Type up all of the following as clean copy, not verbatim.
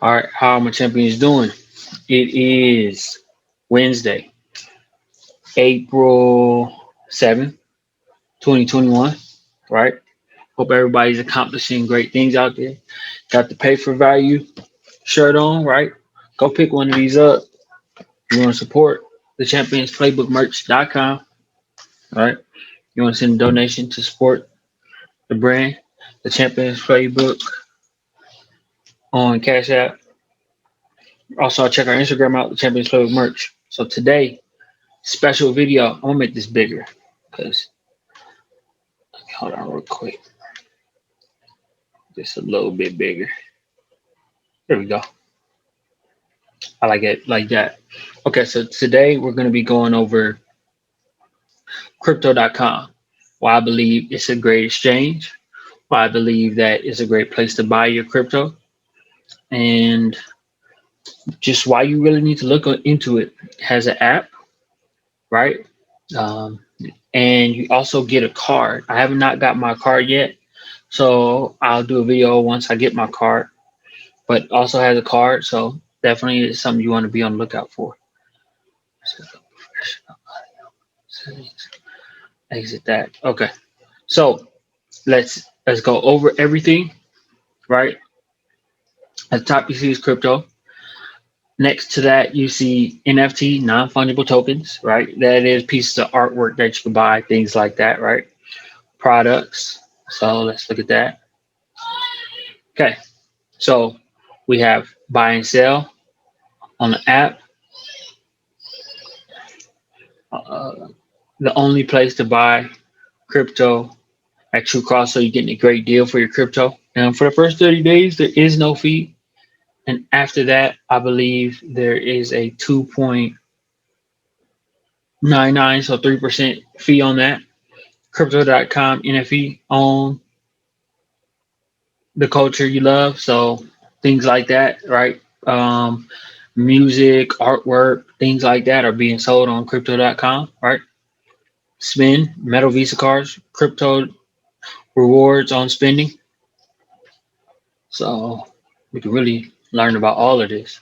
All right, how are my champions doing? It is Wednesday, April 7th, 2021, right? Hope everybody's accomplishing great things out there. Got the pay for value shirt on, right? Go pick one of these up. You want to support the champions playbook merch.com, right? You want to send a donation to support the brand, the champions playbook on Cash App. Also, check our Instagram out, the champions playbook merch. So today, special video. I'm gonna make this bigger because hold on real quick. Just a little bit bigger. There we go. I like it like that. Okay, so today we're gonna be going over crypto.com. Why I believe it's a great exchange. Why I believe that it's a great place to buy your crypto, and just why you really need to look into it. It has an app, right? Um, and you also get a card. I have not got my card yet, so I'll do a video once I get my card. But also has a card, so definitely is something you want to be on the lookout for. Exit that. Okay, so let's go over everything. Right at the top, you see is crypto. Next to that, you see NFT, non-fungible tokens. Right, that is pieces of artwork that you can buy, things like that. Right, products. So let's look at that. Okay, so we have buy and sell on the app. The only place to buy crypto at True Cross, so you're getting a great deal for your crypto. And for the first 30 days, there is no fee. And after that, I believe there is a 2.99, so 3% fee on that. Crypto.com NFE on the culture you love. So things like that, right? Music, artwork, things like that are being sold on crypto.com, right? Spend, metal Visa cards, crypto rewards on spending. So we can really learn about all of this.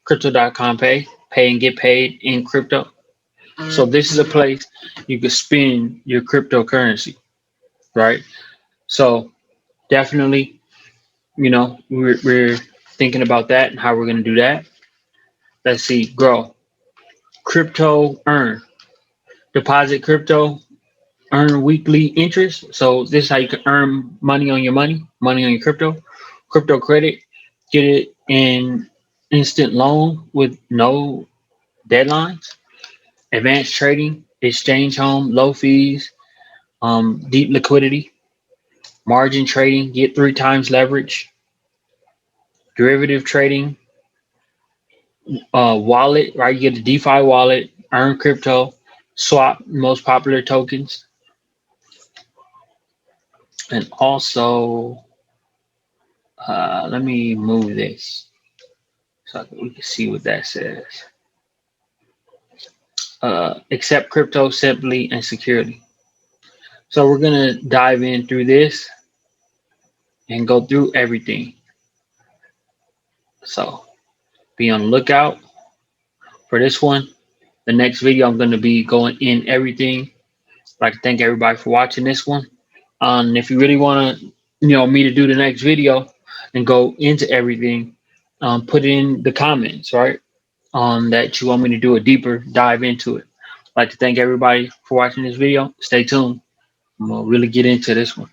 Crypto.com pay and get paid in crypto. So this is a place you can spend your cryptocurrency, right? So definitely, we're thinking about that and how we're going to do that. Let's see, grow. Crypto earn. Deposit crypto, earn weekly interest. So this is how you can earn money on your money on your crypto. Crypto credit, get it in instant loan with no deadlines. Advanced trading, exchange home, low fees, deep liquidity. Margin trading, get 3 times leverage. Derivative trading, wallet, right? You get the DeFi wallet, earn crypto, swap most popular tokens. And also, let me move this so we can see what that says. Accept crypto simply and securely. So we're gonna dive in through this and go through everything. So be on the lookout for this one. The next video, I'm gonna be going in everything. I'd like to thank everybody for watching this one. If you really want to, me to do the next video and go into everything, put in the comments, right? That you want me to do a deeper dive into it. I'd like to thank everybody for watching this video. Stay tuned. I'm gonna really get into this one.